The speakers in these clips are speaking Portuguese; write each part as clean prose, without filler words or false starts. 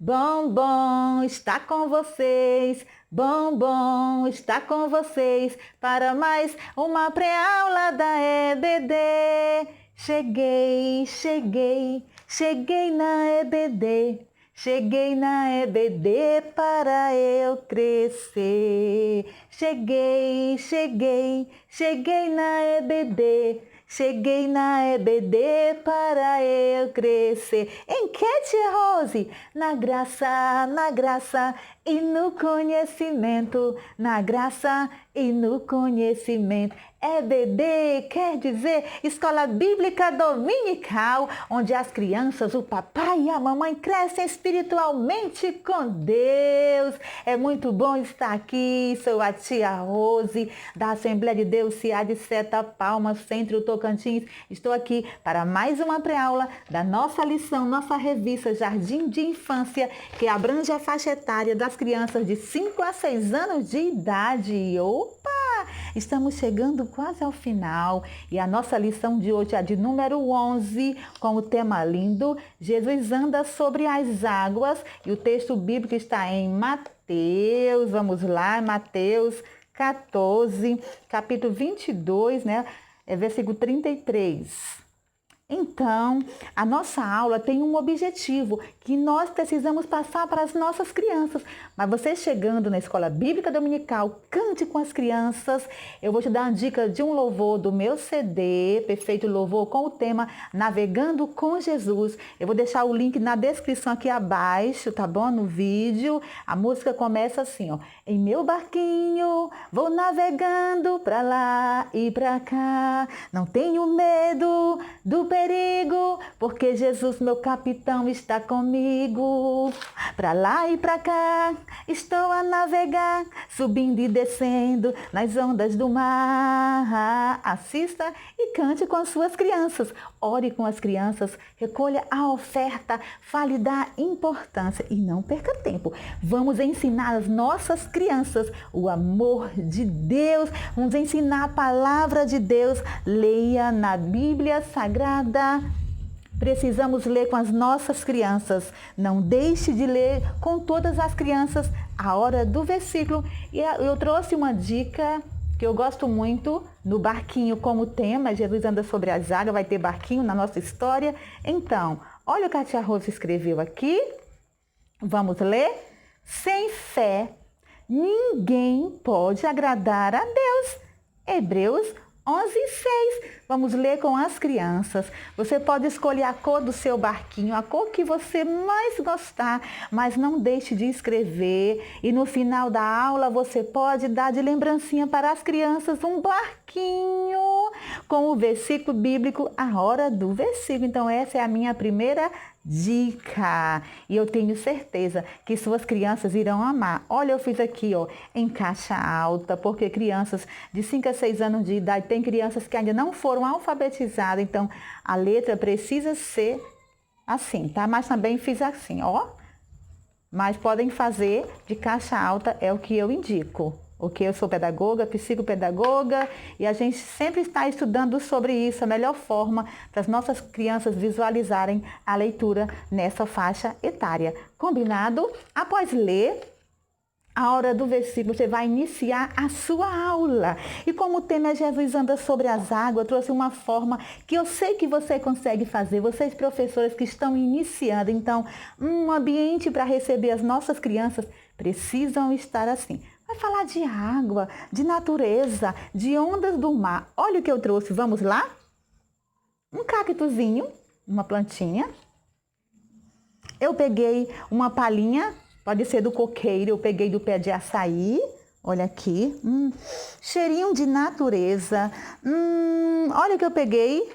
Bom estar com vocês. Bom estar com vocês para mais uma pré-aula da EBD. Cheguei na EBD. Cheguei na EBD para eu crescer. Cheguei na EBD. Cheguei na EBD para eu crescer. Enquete, Rose? Na graça e no conhecimento. Na graça e no conhecimento. EBD quer dizer Escola Bíblica Dominical, onde as crianças, o papai e a mamãe crescem espiritualmente com Deus. É muito bom estar aqui. Sou a tia Rose, da Assembleia de Deus Ciá de Seta Palmas, Centro Tocantins. Estou aqui para mais uma pré-aula da nossa lição, nossa revista Jardim de Infância, que abrange a faixa etária das crianças de 5 a 6 anos de idade. Opa! Estamos chegando quase ao final e a nossa lição de hoje é a de número 11, com o tema lindo, Jesus anda sobre as águas, e o texto bíblico está em Mateus, vamos lá, Mateus 14, capítulo 22, né? Versículo 33. Então, a nossa aula tem um objetivo que nós precisamos passar para as nossas crianças. Mas você chegando na Escola Bíblica Dominical, cante com as crianças. Eu vou te dar uma dica de um louvor do meu CD, Perfeito Louvor, com o tema Navegando com Jesus. Eu vou deixar o link na descrição aqui abaixo, tá bom? No vídeo. A música começa assim, ó. Em meu barquinho, vou navegando pra lá e pra cá. Não tenho medo do perigo, porque Jesus, meu capitão, está comigo. Pra lá e pra cá, estou a navegar, subindo e descendo nas ondas do mar. Assista e cante com as suas crianças. Ore com as crianças, recolha a oferta, fale da importância e não perca tempo. Vamos ensinar as nossas crianças o amor de Deus, vamos ensinar a palavra de Deus. Leia na Bíblia Sagrada. Precisamos ler com as nossas crianças. Não deixe de ler com todas as crianças a hora do versículo. E eu trouxe uma dica que eu gosto muito, no barquinho como tema. Jesus anda sobre as águas, vai ter barquinho na nossa história. Então, olha o que a tia Rosa escreveu aqui. Vamos ler? Sem fé, ninguém pode agradar a Deus. Hebreus 11:6. Vamos ler com as crianças. Você pode escolher a cor do seu barquinho, a cor que você mais gostar, mas não deixe de escrever. E no final da aula você pode dar de lembrancinha para as crianças um barquinho com o versículo bíblico, a hora do versículo. Então essa é a minha primeira dica, e eu tenho certeza que suas crianças irão amar. Olha, eu fiz aqui, ó, em caixa alta, porque crianças de 5 a 6 anos de idade, tem crianças que ainda não foram alfabetizadas, então a letra precisa ser assim, tá? Mas também fiz assim, ó. Mas podem fazer de caixa alta, é o que eu indico. Ok, eu sou pedagoga, psicopedagoga, e a gente sempre está estudando sobre isso, a melhor forma para as nossas crianças visualizarem a leitura nessa faixa etária. Combinado? Após ler a hora do versículo, você vai iniciar a sua aula. E como o tema é Jesus anda sobre as águas, eu trouxe uma forma que eu sei que você consegue fazer, vocês professores que estão iniciando. Então, um ambiente para receber as nossas crianças precisam estar assim. Vai falar de água, de natureza, de ondas do mar. Olha o que eu trouxe, vamos lá? Um cactozinho, uma plantinha. Eu peguei uma palhinha, pode ser do coqueiro, eu peguei do pé de açaí. Olha aqui, cheirinho de natureza. Olha o que eu peguei.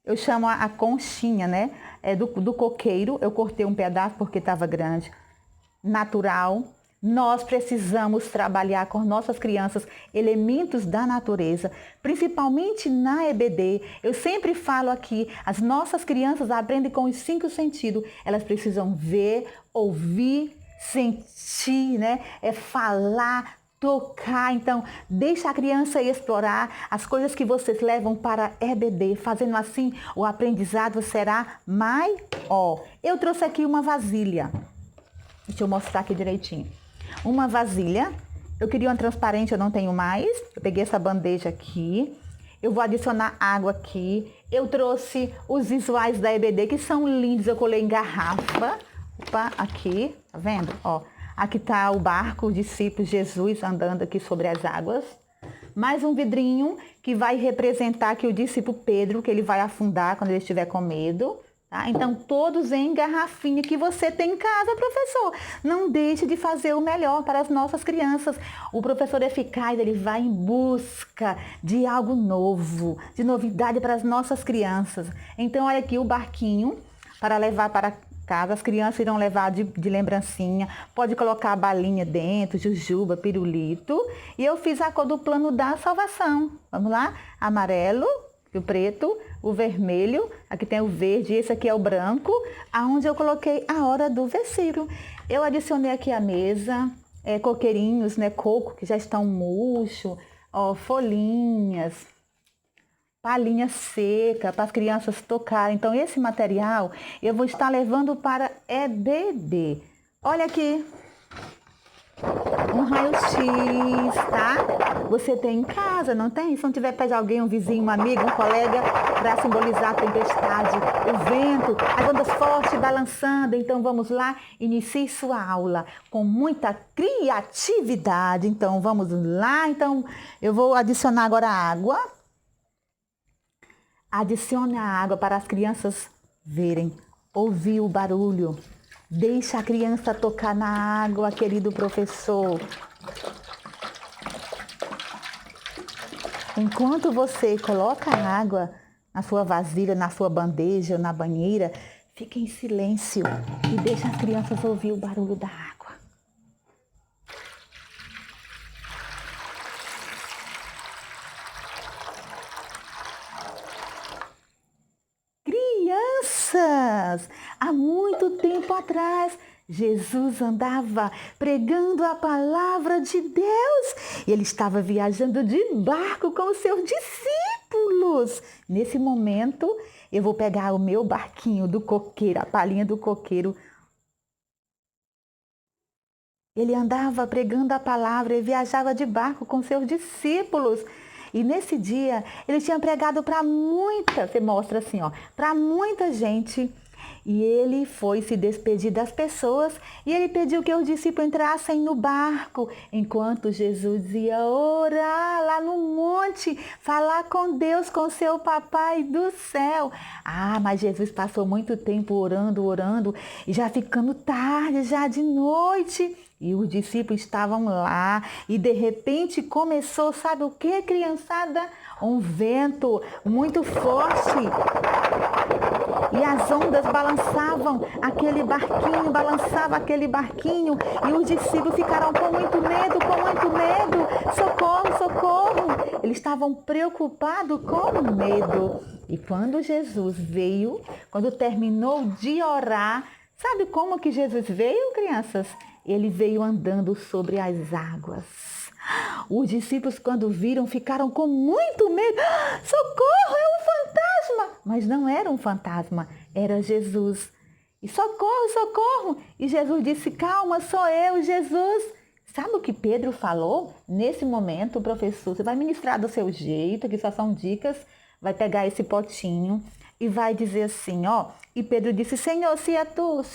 Eu chamo a conchinha, né? É do coqueiro, eu cortei um pedaço porque estava grande. Natural. Nós precisamos trabalhar com nossas crianças elementos da natureza, principalmente na EBD. Eu sempre falo aqui, as nossas crianças aprendem com os 5 sentidos. Elas precisam ver, ouvir, sentir, né? Falar. tocar. Então, deixa a criança explorar as coisas que vocês levam para EBD. Fazendo assim, o aprendizado será maior. Eu trouxe aqui uma vasilha. Deixa eu mostrar aqui direitinho. Uma vasilha. Eu queria uma transparente, eu não tenho mais. Eu peguei essa bandeja aqui. Eu vou adicionar água aqui. Eu trouxe os visuais da EBD, que são lindos. Eu colei em garrafa. Opa, aqui, tá vendo? Ó, aqui tá o barco, o discípulo Jesus andando aqui sobre as águas. Mais um vidrinho que vai representar aqui o discípulo Pedro, que ele vai afundar quando ele estiver com medo. Tá? Então, todos em garrafinha que você tem em casa, professor. Não deixe de fazer o melhor para as nossas crianças. O professor eficaz, ele vai em busca de algo novo, de novidade para as nossas crianças. Então, olha aqui o barquinho para levar para casa. As crianças irão levar de lembrancinha. Pode colocar a balinha dentro, jujuba, pirulito. E eu fiz a cor do plano da salvação. Vamos lá? Amarelo, o preto, o vermelho, aqui tem o verde, esse aqui é o branco, aonde eu coloquei a hora do versículo. Eu adicionei aqui a mesa, coqueirinhos, né, coco que já estão murcho, ó, folhinhas, palhinha seca para as crianças tocarem. Então esse material eu vou estar levando para EBD. Olha aqui. Um raio-x, tá? Você tem em casa, não tem? Se não tiver, pede alguém, um vizinho, um amigo, um colega, para simbolizar a tempestade, o vento, as ondas fortes balançando. Então, vamos lá, inicie sua aula com muita criatividade. Então, vamos lá. Então, eu vou adicionar agora a água. Adicione a água para as crianças verem, ouvir o barulho. Deixa a criança tocar na água, querido professor. Enquanto você coloca a água na sua vasilha, na sua bandeja, na banheira, fique em silêncio e deixa as crianças ouvir o barulho da água. Crianças, há muito tempo atrás, Jesus andava pregando a palavra de Deus e ele estava viajando de barco com os seus discípulos. Nesse momento, eu vou pegar o meu barquinho do coqueiro, a palhinha do coqueiro. Ele andava pregando a palavra e viajava de barco com seus discípulos. E nesse dia, ele tinha pregado para muita, você mostra assim, ó, para muita gente. E ele foi se despedir das pessoas e ele pediu que os discípulos entrassem no barco, enquanto Jesus ia orar lá no monte, falar com Deus, com seu papai do céu. Ah, mas Jesus passou muito tempo orando, e já ficando tarde, já de noite. E os discípulos estavam lá e de repente começou, sabe o que, criançada? Um vento muito forte. E as ondas balançavam aquele barquinho, balançava aquele barquinho. E os discípulos ficaram com muito medo, Socorro, socorro. Eles estavam preocupados com medo. E quando Jesus veio, quando terminou de orar, sabe como que Jesus veio, crianças? Ele veio andando sobre as águas. Os discípulos, quando viram, ficaram com muito medo. Socorro, é um fantasma! Mas não era um fantasma, era Jesus. E socorro, socorro! E Jesus disse, calma, sou eu, Jesus. Sabe o que Pedro falou? Nesse momento, professor, você vai ministrar do seu jeito, que só são dicas, vai pegar esse potinho e vai dizer assim, ó. E Pedro disse, Senhor, se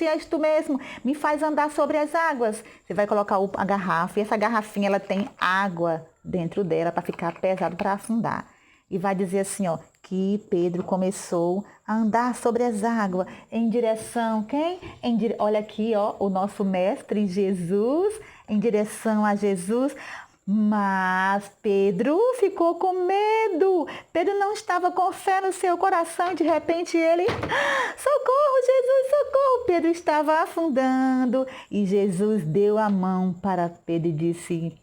és tu mesmo, me faz andar sobre as águas. Você vai colocar a garrafa, e essa garrafinha, ela tem água dentro dela para ficar pesado, para afundar. E vai dizer assim, ó, que Pedro começou a andar sobre as águas em direção, quem? Olha aqui, ó, o nosso mestre Jesus, em direção a Jesus. Mas Pedro ficou com medo. Pedro não estava com fé no seu coração e de repente ele, socorro, Jesus, socorro. Pedro estava afundando e Jesus deu a mão para Pedro e disse,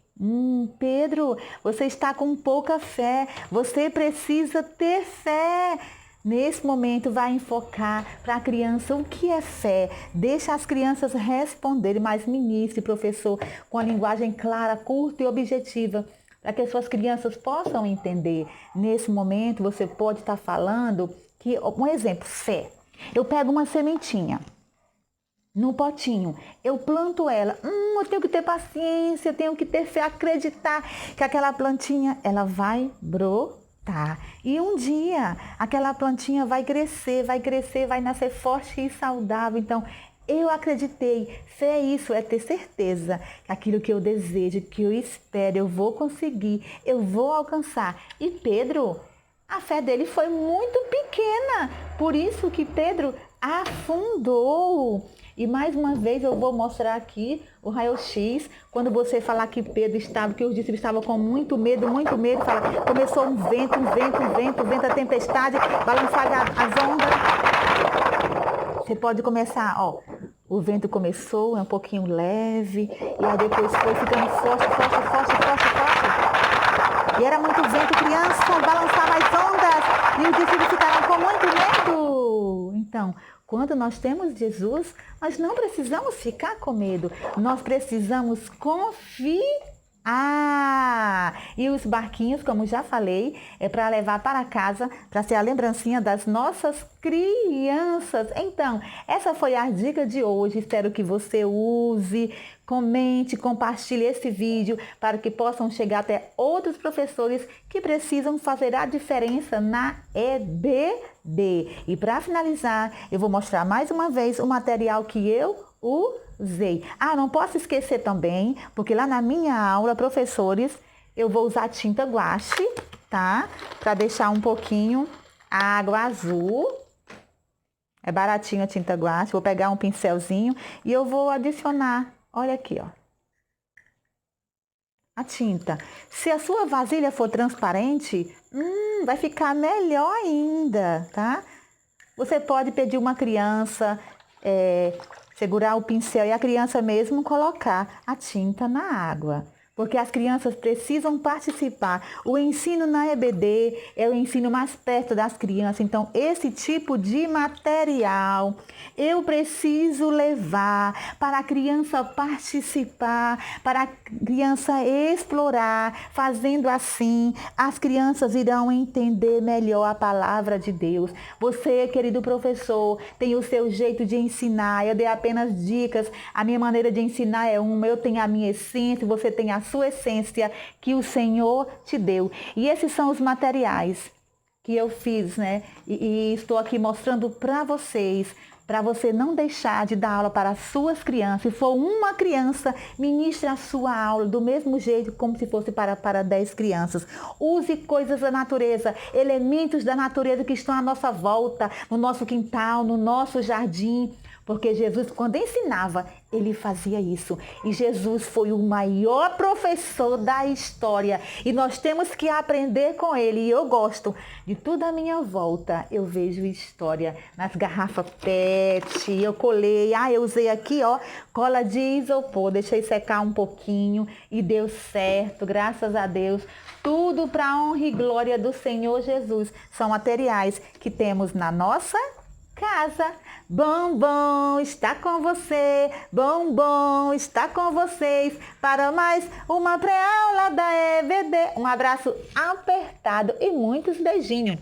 Pedro, você está com pouca fé, você precisa ter fé. nesse momento vai enfocar para a criança o que é fé. Deixa as crianças responderem, mas ministre, professor, com a linguagem clara, curta e objetiva, para que as suas crianças possam entender. Nesse momento você pode estar falando que, um exemplo, fé. Eu pego uma sementinha no potinho, eu planto ela, eu tenho que ter paciência, eu tenho que ter fé, acreditar que aquela plantinha, ela vai brotar. E um dia, aquela plantinha vai crescer, vai nascer forte e saudável. Então, eu acreditei. Fé é isso, é ter certeza que aquilo que eu desejo, que eu espero, eu vou conseguir, eu vou alcançar. E Pedro, a fé dele foi muito pequena, por isso que Pedro afundou. E mais uma vez eu vou mostrar aqui o raio-x, quando você falar que Pedro estava, que os discípulos estavam com muito medo, fala, começou um vento, a tempestade, balançar as ondas. Você pode começar, ó, o vento começou, é um pouquinho leve, e aí depois foi ficando forte. E era muito vento, criança, balançava as ondas, e os discípulos ficaram com muito medo. Então, quando nós temos Jesus, nós não precisamos ficar com medo, nós precisamos confiar. E os barquinhos, como já falei, é para levar para casa, para ser a lembrancinha das nossas crianças. Então, essa foi a dica de hoje. Espero que você use, comente, compartilhe esse vídeo para que possam chegar até outros professores que precisam fazer a diferença na EBD. E para finalizar, eu vou mostrar mais uma vez o material que eu usei. Não posso esquecer também, porque lá na minha aula, professores, eu vou usar tinta guache, tá? Para deixar um pouquinho a água azul. É baratinho a tinta guache. Vou pegar um pincelzinho e eu vou adicionar, olha aqui, ó, a tinta. Se a sua vasilha for transparente, vai ficar melhor ainda, tá? Você pode pedir uma criança, segurar o pincel e a criança mesmo colocar a tinta na água. Porque as crianças precisam participar. O ensino na EBD é o ensino mais perto das crianças. Então, esse tipo de material eu preciso levar para a criança participar, para a criança explorar. Fazendo assim, as crianças irão entender melhor a palavra de Deus. Você, querido professor, tem o seu jeito de ensinar. Eu dei apenas dicas. A minha maneira de ensinar é uma. Eu tenho a minha essência, você tem a sua essência que o Senhor te deu. E esses são os materiais que eu fiz, né? E estou aqui mostrando para vocês, para você não deixar de dar aula para as suas crianças. Se for uma criança, ministre a sua aula do mesmo jeito como se fosse para 10 crianças. Use coisas da natureza, elementos da natureza que estão à nossa volta, no nosso quintal, no nosso jardim. Porque Jesus, quando ensinava, ele fazia isso. E Jesus foi o maior professor da história. E nós temos que aprender com ele. E eu gosto de tudo à minha volta. Eu vejo história nas garrafas PET. Eu colei. Eu usei aqui, ó, cola de isopor. Deixei secar um pouquinho e deu certo. Graças a Deus. Tudo para a honra e glória do Senhor Jesus. São materiais que temos na nossa casa. Bom está com você, bom está com vocês para mais uma pré-aula da EBD. Um abraço apertado e muitos beijinhos.